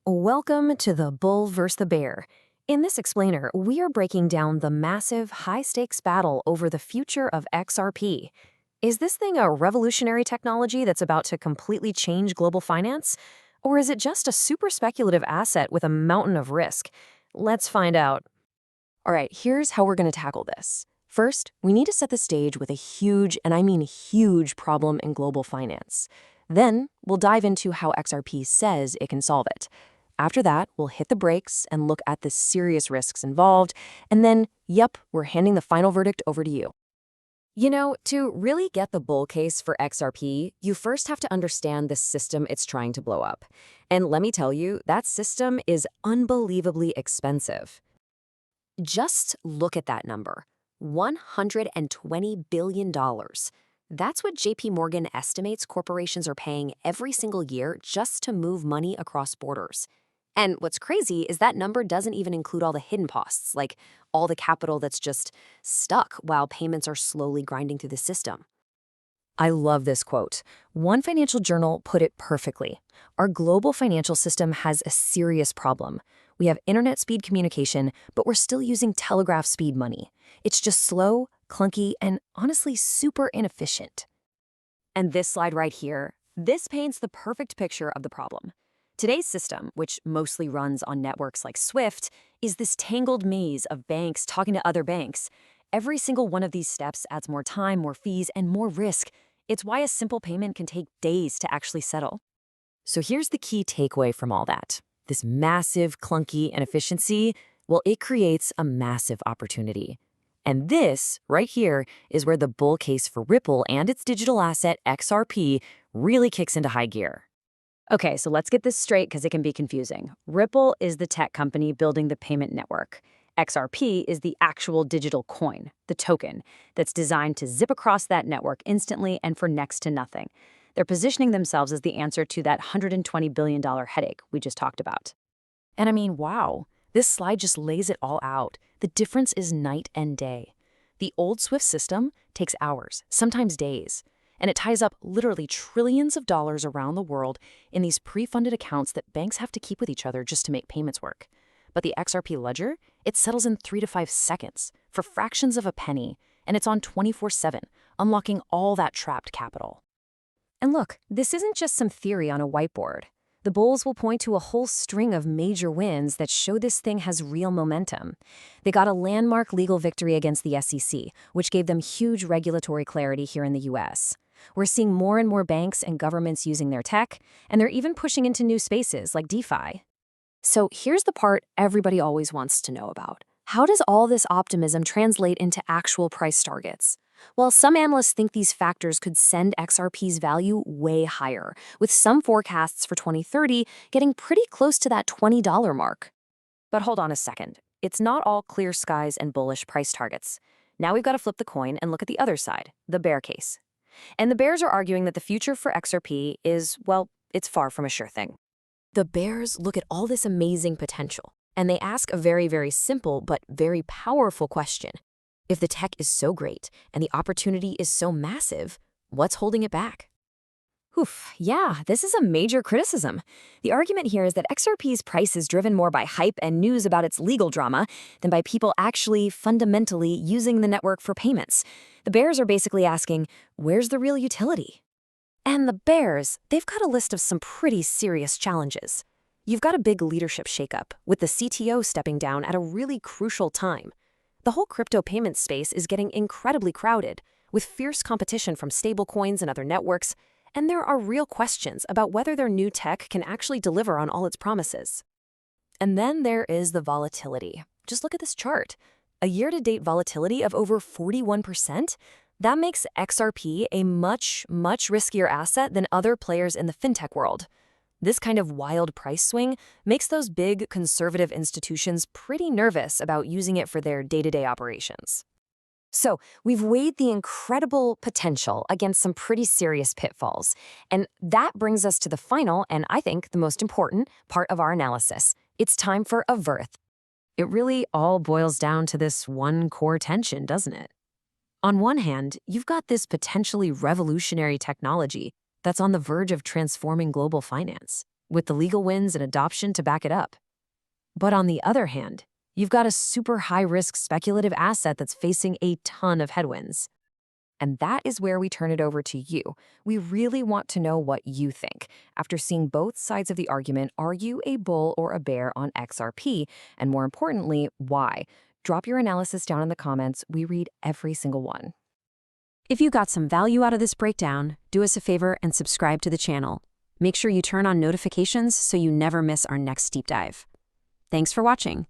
Welcome to the Bull vs. the Bear. In this explainer, we are breaking down the massive, high-stakes battle over the future of XRP. Is this thing a revolutionary technology that's about to completely change global finance? Or is it just a super speculative asset with a mountain of risk? Let's find out. All right, here's how we're going to tackle this. First, we need to set the stage with a huge, and I mean huge, problem in global finance. Then, we'll dive into how XRP says it can solve it. After that, we'll hit the brakes and look at the serious risks involved, and then, yep, we're handing the final verdict over to you. You know, to really get the bull case for XRP, you first have to understand the system it's trying to blow up. And let me tell you, that system is unbelievably expensive. Just look at that number, $120 billion. That's what JP Morgan estimates corporations are paying every single year just to move money across borders. And what's crazy is that number doesn't even include all the hidden costs, like all the capital that's just stuck while payments are slowly grinding through the system. I love this quote. One financial journal put it perfectly. Our global financial system has a serious problem. We have internet speed communication, but we're still using telegraph speed money. It's just slow, clunky, and honestly super inefficient. And this slide right here, this paints the perfect picture of the problem. Today's system, which mostly runs on networks like SWIFT, is this tangled maze of banks talking to other banks. Every single one of these steps adds more time, more fees, and more risk. It's why a simple payment can take days to actually settle. So here's the key takeaway from all that. This massive, clunky inefficiency, well, it creates a massive opportunity. And this, right here, is where the bull case for Ripple and its digital asset XRP really kicks into high gear. Okay, so let's get this straight because it can be confusing. Ripple is the tech company building the payment network. XRP is the actual digital coin, the token, that's designed to zip across that network instantly and for next to nothing. They're positioning themselves as the answer to that $120 billion headache we just talked about. And I mean, wow, this slide just lays it all out. The difference is night and day. The old SWIFT system takes hours, sometimes days, and it ties up literally trillions of dollars around the world in these pre-funded accounts that banks have to keep with each other just to make payments work. But the XRP ledger, it settles in 3 to 5 seconds for fractions of a penny, and it's on 24/7, unlocking all that trapped capital. And look, this isn't just some theory on a whiteboard. The bulls will point to a whole string of major wins that show this thing has real momentum. They got a landmark legal victory against the SEC, which gave them huge regulatory clarity here in the US. We're seeing more and more banks and governments using their tech, and they're even pushing into new spaces like DeFi. So here's the part everybody always wants to know about. How does all this optimism translate into actual price targets? Well, some analysts think these factors could send XRP's value way higher, with some forecasts for 2030 getting pretty close to that $20 mark. But hold on a second. It's not all clear skies and bullish price targets. Now we've got to flip the coin and look at the other side, the bear case. And the bears are arguing that the future for XRP is, well, it's far from a sure thing. The bears look at all this amazing potential, and they ask a very, very simple but very powerful question. If the tech is so great and the opportunity is so massive, what's holding it back? Yeah, this is a major criticism. The argument here is that XRP's price is driven more by hype and news about its legal drama than by people actually fundamentally using the network for payments. The bears are basically asking, where's the real utility? And the bears, they've got a list of some pretty serious challenges. You've got a big leadership shakeup, with the CTO stepping down at a really crucial time. The whole crypto payment space is getting incredibly crowded, with fierce competition from stablecoins and other networks, and there are real questions about whether their new tech can actually deliver on all its promises. And then there is the volatility. Just look at this chart. A year-to-date volatility of over 41%? That makes XRP a much, much riskier asset than other players in the fintech world. This kind of wild price swing makes those big conservative institutions pretty nervous about using it for their day-to-day operations. So we've weighed the incredible potential against some pretty serious pitfalls. And that brings us to the final, and I think the most important, part of our analysis. It's time for a verdict. It really all boils down to this one core tension, doesn't it? On one hand, you've got this potentially revolutionary technology that's on the verge of transforming global finance. with the legal wins and adoption to back it up. But on the other hand, you've got a super high-risk speculative asset that's facing a ton of headwinds. And that is where we turn it over to you. We really want to know what you think. After seeing both sides of the argument, are you a bull or a bear on XRP? And more importantly, why? Drop your analysis down in the comments. We read every single one. If you got some value out of this breakdown, do us a favor and subscribe to the channel. Make sure you turn on notifications so you never miss our next deep dive. Thanks for watching.